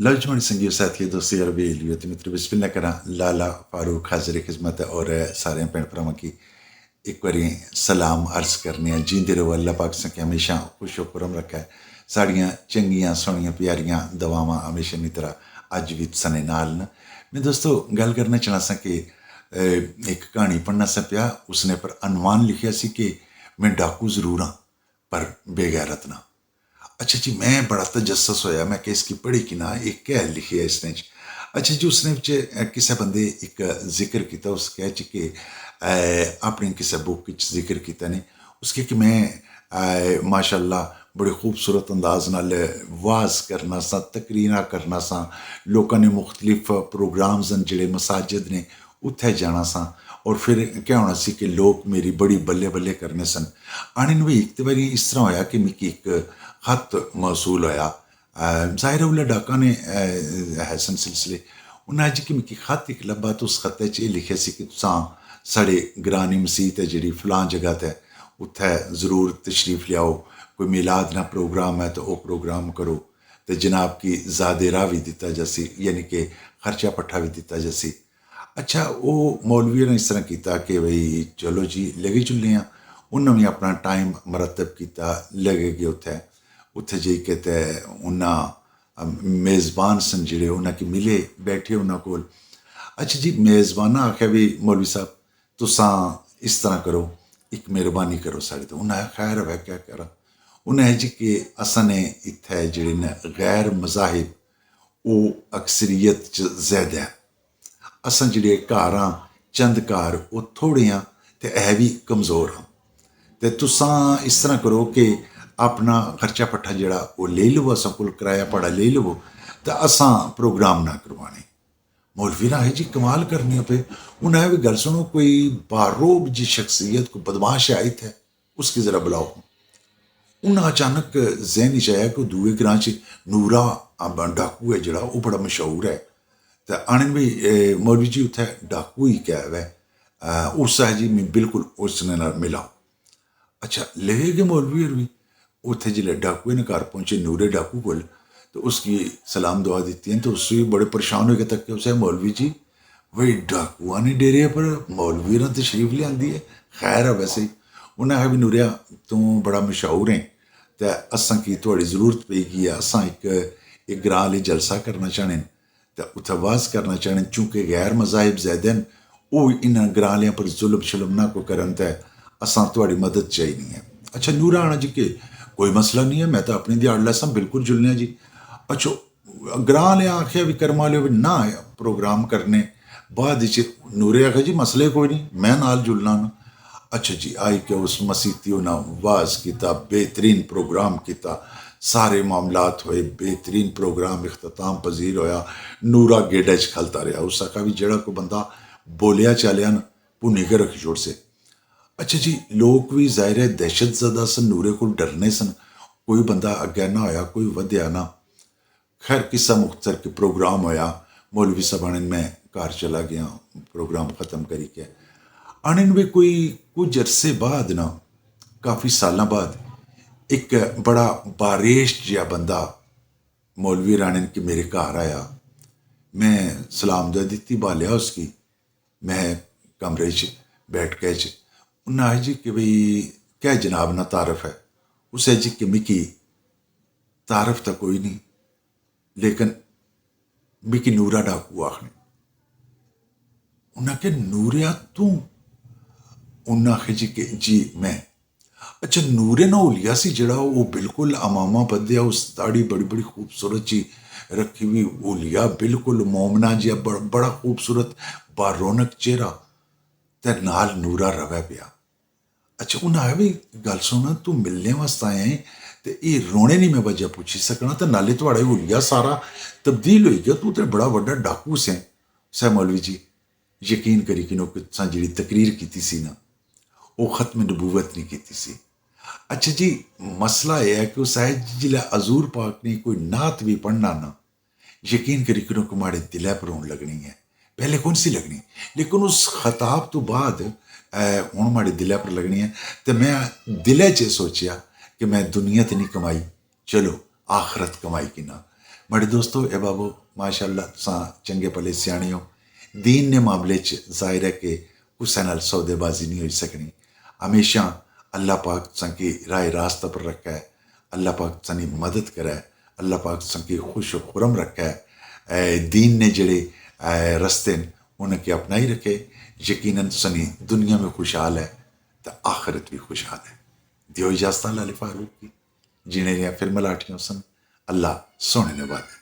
लौजवान संगीत साथियों दोस्तों अरबी लियत मित्र बिस्मिल्लाह करा लाला फारूक हाजिर खिदमत और सारे भैन भरावां की एक बारी सलाम अर्ज करने जींदे रहो अल्लाह पाक से हमेशा खुशो खुरम रखा है साड़ियाँ चंगियाँ सोहनियाँ प्यारियाँ दवावां हमेशा की तरह अज भी सने नाल न मैं दोस्तों गल करना चाहना सा कि एक कहानी पढ़ना सा पिया उसने पर अनवान लिखिया सी कि मैं डाकू जरूर हाँ पर बेगैरत ना। अच्छा जी मैं बड़ा तजस्सुस होया मैं कि इसकी पढ़ी कि ना एक क्या लिखी है इसने अच्छा जी उसने किसी बंदे एक जिक्र किया उस कह च कि अपनी किसी बुक जिक्र किया ने उसके कि मैं माशाअल्लाह बड़े खूबसूरत अंदाज नाल वाज करना सा तकरीरा करना सा लोगों ने मुख्तलिफ प्रोग्राम्स न जिहड़े मसाजिद ने उत्थे जाना सा और फिर क्या होना सी कि लोग मेरी बड़ी बल्ले बल्ले करने सन आने भी एक बारी इस तरह होया कि मिगी एक खत मौसूल होया जाहिर उल्ला डाका ने हैसन सिलसिले उन्हें अज कि मिगी खत एक लब्भा तो उस खत्ते च लिखे सी कि तुसां साढ़े ग्रानी मसीत है जी फलां जगह ते उत्थे जरूर तशरीफ लियाओ कोई मिलाद ना प्रोग्राम है तो वह प्रोग्राम करो तो जनाब की ज़ादेरा भी दिता जैसी यानी कि खर्चा पट्ठा भी दिता जैसी। अच्छा वो मौलवी ने इस तरह किया कि भाई चलो जी लगे चुले हैं उन्हें भी अपना टाइम मरतब किया लगे गए उत्थे उत्थे जी के ते उन्हें मेज़बान सन जिड़े उन्हें कि मिले बैठे उन्होंने कोल। अच्छा जी मेज़बाना आख्या भी मौलवी साहब तुसां इस तरह करो एक मेहरबानी करो साढ़े तो उन्हें खैर है क्या करा उन्हें जी कि असा ने इत्थे जिड़े न गैर मज़ाहिब वो अक्सरियत च ज़्यादा है असां जिहड़े घर हाँ चंद घर वो थोड़े हाँ तो है भी कमज़ोर हाँ तो तुसां इस तरह करो कि अपना खर्चा पट्ठा जिहड़ा वो ले लवो असां कोल किराया भाड़ा ले लवो तो असां प्रोग्राम ना करवाने। मौलवी ने है जी कमाल करनी पे उन्हें भी गल सुनो कोई बारोब जी शख्सियत को बदमाश आयत है उसकी ज़रा बुलाओ। उन्हें अचानक जहन च आया कि दूए ग्रां च नूरा डाकू है जिहड़ा वो बड़ा मशहूर है तो आने भी मौलवी जी उत्थे डाकू ही क्या है उस है जी मैं बिल्कुल उसने मिला। अच्छा ले गए मौलवी और भी उत्थे जिले डाकू ने घर पहुंचे नूरे डाकू को तो उसकी सलाम दुआ दी तो उससे भी बड़े परेशान हो गए तक कि उसे मौलवी जी वही डाकुआ ने डेरे पर मौलवी ने तशरीफ लिया है खैर है वैसे ही उन्हें आखिया भी नूरिया तू बड़ा मशहूर है तो असा की थोड़ी जरूरत पेगी है असा एक ग्रां लिए जलसा करना चाहने तो उत्थे वाज करना चाहने चूंकि गैर मज़ाहिब ज़्यादा न वो इन्होंने ग्रां लिया पर जुल्म शुलम ना को करन तो असा थोड़ी मदद चाहिए है। अच्छा नूरा आना जी के कोई मसला नहीं है मैं तो अपनी दिहाड़ लैसा बिल्कुल जुलने जी। अच्छा ग्रां लिया आखिया भी कर्मा लिया भी ना प्रोग्राम करने बाद नूरे आखिया जी मसले कोई नहीं मैं नाल जुलना ना। अच्छा जी आई के उस मसीती उन्हें वाज किया बेहतरीन प्रोग्राम किया सारे मामलात होए बेहतरीन प्रोग्राम इख्तिताम पजीर होया नूरा गेडा च खलता रहा उस आखा भी जड़ा कोई बंदा बोलिया चलिया न भुनी के रखी छोड़ से। अच्छा जी लोग भी जाहिर है दहशत ज़दा सन नूरे को डरने सन कोई बंदा अग्गे ना होया कोई वध्या ना। खैर किस्सा मुख्तर के प्रोग्राम होया मौलवी साहब आने मैं घर चला गया प्रोग्राम ख़त्म करी के आने भी कोई कुछ अरसे बाद ना काफ़ी साल बाद एक बड़ा बारेश जिहा बंदा मौलवी राणे के मेरे घर आया मैं सलाम दुआ दी बालिया उसकी मैं कमरे च बैठ के उन्हें आए जी कि भाई क्या जनाब ना तारफ है उसे जी कि मिकी तारफ तो कोई नहीं लेकिन मिकी नूरा डाकू आखने उन्हें के नूरिया तू उन्हें आखे जी कि जी मैं। अच्छा नूरे ना उलिया सी जड़ा वो बिल्कुल अमामा बदया उस दाढ़ी बड़ी बड़ी खूबसूरत जी रखी हुई उलिया बिल्कुल मोमना जी बड़ा खूबसूरत बारौनक चेहरा ते नाल नूरा रवै पिया। अच्छा उन्हें भी गल सुन तू मिलने वास्ते आए तो ये रोने नहीं मैं वजह पूछी सकना तो नाले थोड़ा हुलिया सारा तब्दील हो गया तू तो बड़ा वड्डा डाकू से सह मौलवी जी यकीन करी कि तुसां जी तकरीर की सी ना वो खत्म नबूवत नहीं की सी। अच्छा जी मसला यह है कि उस जिले हजूर पाक ने कोई नात भी पढ़ना ना यकीन करी कि माड़े दिलै पर होन लगनी है पहले कौन सी लगनी लेकिन उस खताब तो बाद हूँ माड़े दिलै पर लगनी है तो मैं दिलै च सोचिया कि मैं दुनिया तो नहीं कमाई चलो आखरत कमाई कि ना बड़े दोस्तों ए बाबू माशाअल्लाह तुसां चंगे भले स्याणे हो। दीन ने मामले च जाहिर है कि कुसै नाल सौदेबाजी नहीं होई सकनी। हमेशा अल्लाह पाक तुसां की राह रास्ता पर रखा है, अल्लाह पाक तुसां दी मदद करे, अल्लाह पाक तुसां की खुश खुरम रखा है। दीन ने जेड़े रस्ते न उनके अपनाई रखे, यकीनन तुसां दी दुनिया में खुशहाल है तो आखिरत भी खुशहाल है। दियो इजाजत लाली फारूक की जीने दियां फिर मलाटियां सन। अल्लाह सोने ने वादा है।